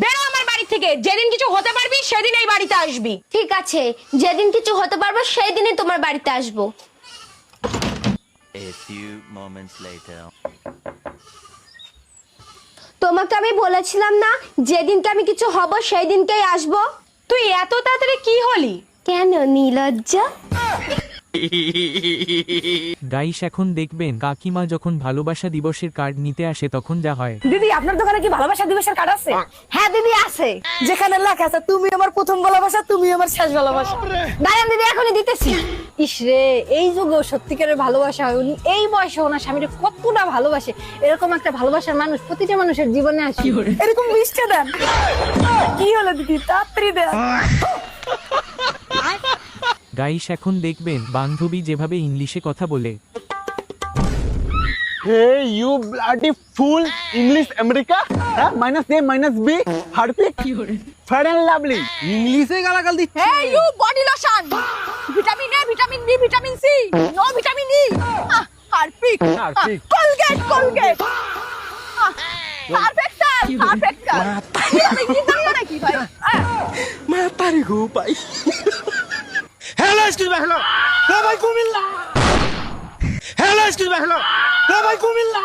বেরো আমার বাড়ি থেকে, যেদিন কিছু হতে পারবি সেদিন এই বাড়িতে আসবি। ঠিক আছে, যেদিন কিছু হতে পারবো সেই দিনই তোমার বাড়িতে আসবো। A few moments later. তোমাকে আমি বলেছিলাম না যেদিনকে আমি কিছু হব সেই দিনকেই আসবো। তুই এত তাড়াতাড়ি কি হলি? কেন নির্লজ্জ? গাইস এখন দেখবেন কাকিমা যখন ভালোবাসা দিবসের কার্ড নিতে আসে তখন যা হয়। দিদি, আপনার দোকানে কি ভালোবাসা দিবসের কার্ড আছে? হ্যাঁ দিদি আছে, যেখানে লেখা আছে তুমি আমার প্রথম ভালোবাসা, তুমি আমার শেষ ভালোবাসা। দাঁড়ান দিদি, এখনই দিতেছি। ইসরে, এই যুগেও সত্যিকারের ভালোবাসা হয়। উনি এই বয়সে ওনার স্বামীকে কতটা ভালোবাসে। এরকম একটা ভালোবাসার মানুষ প্রতিটা মানুষের জীবনে আসে। এরকম মিষ্টি দেন। কি হলো দিদি, তাড়াতাড়ি দেন। গাইস এখন দেখবেন বান্ধবী যেভাবে ইংলিশে কথা বলে। Hey, you bloody fool! English America? Huh? Minus A, minus B, Harpic, Fair and Lovely. ইংলিশে গালাগাল দিচ্ছে। এই you body lotion, vitamin A, vitamin B, vitamin C, no vitamin E, Harpic, Harpic. Colgate, Colgate, perfector, perfector. কি জানো নাকি ভাই? মাতারি গো ভাই। Hello, excuse me, hello. Hello, ভাই Comilla. Hello, excuse me, hello. Hello, ভাই কুমিল্লা।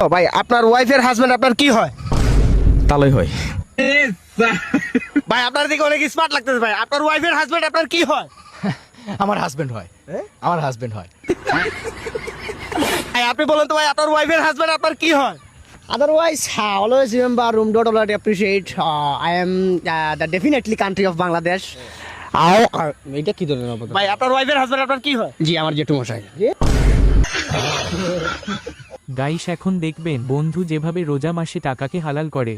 ও ভাই, আপনার ওয়াইফের হাজবেন্ড আপনার কি হয়? তালই হয়। ভাই আপনার দিকে অনেক স্মার্ট লাগতেছে ভাই। আপনার ওয়াইফের হাজবেন্ড আপনার কি হয়? আমার হাজবেন্ড হয়, আমার হাজবেন্ড হয়। ভাই আপনি বলেন তো ভাই, আপনার ওয়াইফের হাজবেন্ড আপনার কি হয়? Otherwise, always remember, don't appreciate. I am the definitely country of Bangladesh. এটা কি ধরনের অবদান? ভাই আপনার ওয়াইফের হাজবেন্ড আপনার কি হয়? জি, আমার জেঠু মশাই। গাইস এখন দেখবেন বন্ধু যেভাবে রোজা মাসে টাকাকে হালাল করে।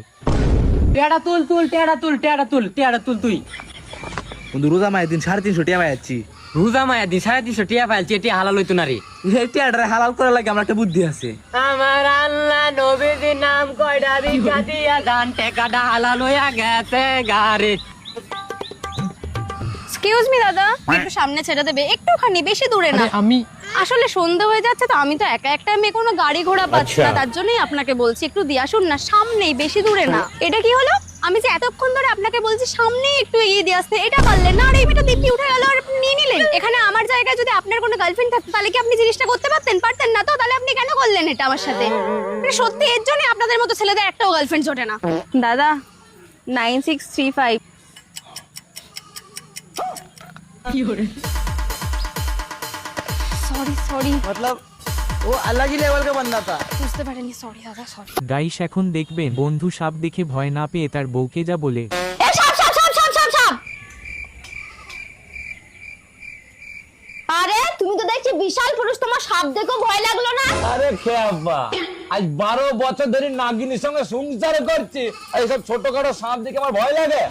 টেড়া তুল তুল, টেড়া তুল, টেড়া তুল, টেড়া তুল তুই। বন্ধু রোজা মায়ের দিন 350 টাকা পাইছি। রোজা মায়া দি 350 টিয়া পাইছি, এটি হালাল হইতো না রে। এই টিয়াটা হালাল করার লাগে আমার একটা বুদ্ধি আছে। আমার আল্লাহ নবীর নাম কয়টা ভিক্ষা দিয়া দান টাকাটা হালাল হইয়া গেছে গারে। এক্সকিউজ মি দাদা, একটু সামনে ছেড়ে দেবে, একটুখানি, বেশি দূরে না। আমি আসলে সন্ধ্যা হয়ে যাচ্ছে তো, আমি তো একা একটা মেয়ে, কোনো গাড়ি ঘোড়া পাচ্ছি না, তার জন্যই আপনাকে বলছি একটু দিয়ে আসুন না, সামনেই, বেশি দূরে না। এটা কি হলো? আমি যে এতক্ষণ ধরে আপনাকে বলছি সামনেই একটু এগিয়ে দিয়ে আসতে, এটা পারলেন না, আর এই মেয়েটা দিব্যি উঠে গেল আর আপনি নিয়ে নিলেন। এখানে আমার জায়গায় যদি আপনার কোনো গার্লফ্রেন্ড থাকতো তাহলে কি আপনি জিনিসটা করতে পারতেন? পারতেন না তো, তাহলে আপনি কেন করলেন এটা আমার সাথে? মানে সত্যি এর জন্য আপনাদের মতো ছেলেদের একটাও গার্লফ্রেন্ড জোটে না। দাদা 9635। সরি সরি, मतलब वो अलग ही लेवल का बंदा था। বুঝতে পারিনি, সরি দাদা, সরি। গাইস এখন দেখবেন বন্ধু সাপ দেখে ভয় না পেয়ে তার বউকে যা বলে। এই সাপ সাপ সাপ সাপ সাপ সাপ! আরে তুমি তো দেখছি বিশাল পুরুষ, তোমার সাপ দেখো ভয় লাগলো না? আরে খেয়াব্বা, আজ 12 বছর ধরে নাগিনীর সঙ্গে সংসার করছি, এইসব ছোটখাটো সাপ দেখে আমার ভয় লাগে।